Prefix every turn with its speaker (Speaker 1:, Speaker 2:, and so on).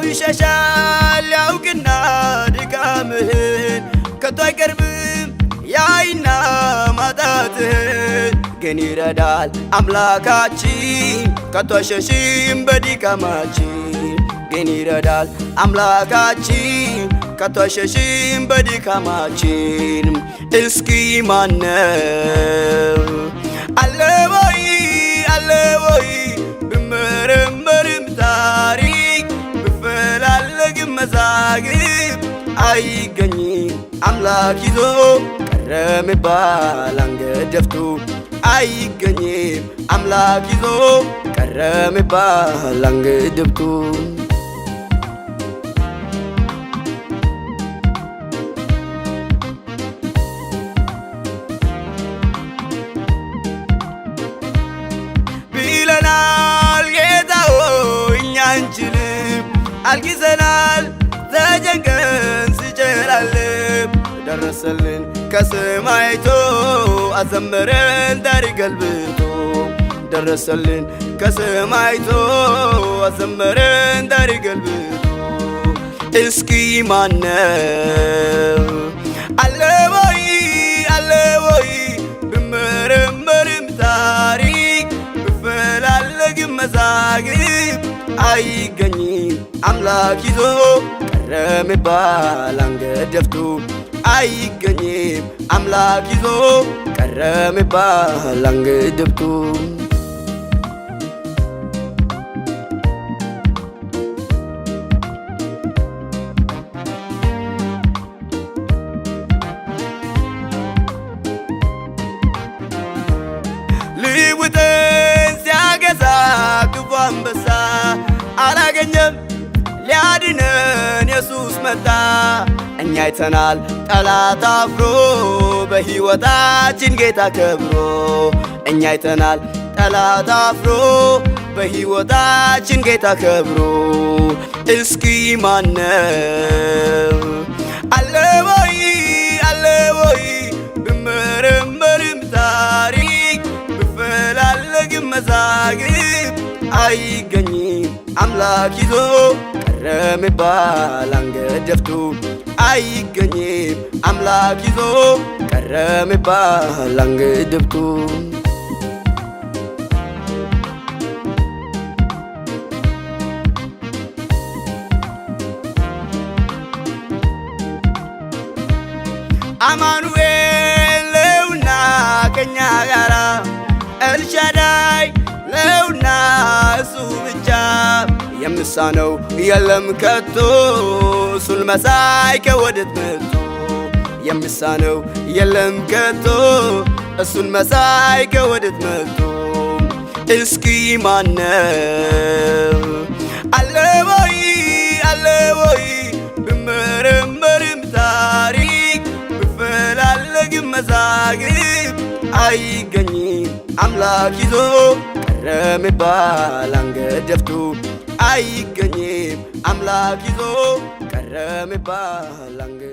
Speaker 1: ሰው ይሸሻል ያውቅና ድካምህን ከቶ አይቀርብም ያይና ማጣትህን ግን ይረዳል አምላካችን ከቶ አይሸሽም በድካማችን ግን ይረዳል አምላካችን ከቶ አይሸሽም በድካማችን እስኪ ማነው አለ ወይ ብመረመርም ታሪክ ብፈላለግም መዛግብ አይገኝም አምላክ ይዞ ቀረ ሚባል አንገት ደፍቶ አይገኝም አምላክ ይዞ ቀረ ሚባል አንገት ደፍቶ ቢለናል ጌታ ሆይ እኛ አንችልም አልጊዘናል ተጨንቀን ስጨላልም ደረሰልን ከሰማይቶ አዘመረን ታሪክ ገልብጦ ደረሰልን ከሰማይቶ አዘመረን ታሪክ ገልብጦ እስኪ ማነው አለ ወይ ብመረመርም ታሪክ ብፈላለግም መዛግብ አይገኝም አምላክ ይዞ ቀረ ሚባል አንገት ደፍቶ አይገኝም አምላክ ይዞ ቀረ ሚባል አንገት ደፍቶ ሊውጠን ሲያገሳ ክፉ አንበሳ አላገኘም ሊያድነን ኢየሱስ መጣ እኛ አይተናል ጠላት አፍሮ በሕይወታችን ጌታ ከብሮ እኛ አይተናል ጠላት አፍሮ በሕይወታችን ጌታ ከብሮ እስኪ ማነው አለ ወይ ብመረመርም ታሪክ ብፈላለግም መዛግብ አይገኝም አምላክ ይዞ ቀረ ሚባል አንገት ደፍቶ አይገኝም አምላክ ይዞ ቀረ ሚባል አንገት ደፍቶ አማኑኤል ነውና ከኛ ጋራ ኤልሻዳይ ነውና እሱ ብቻ የምሳነው የለም ከቶ እሱን መሳይ ከወዴት መጥቶ የምሳነው የለም ከቶ እሱን መሳይ ከወዴት መጥቶ እስኪ ማነው አለ ወይ ብመረመርም ታሪክ ብፈላለግም መዛግብ አይገኝም አምላክ ይዞ ቀረ ሚባል አንገት ደፍቶ አይገኝም አምላክ ይዞ ቀረ ሚባል አንገት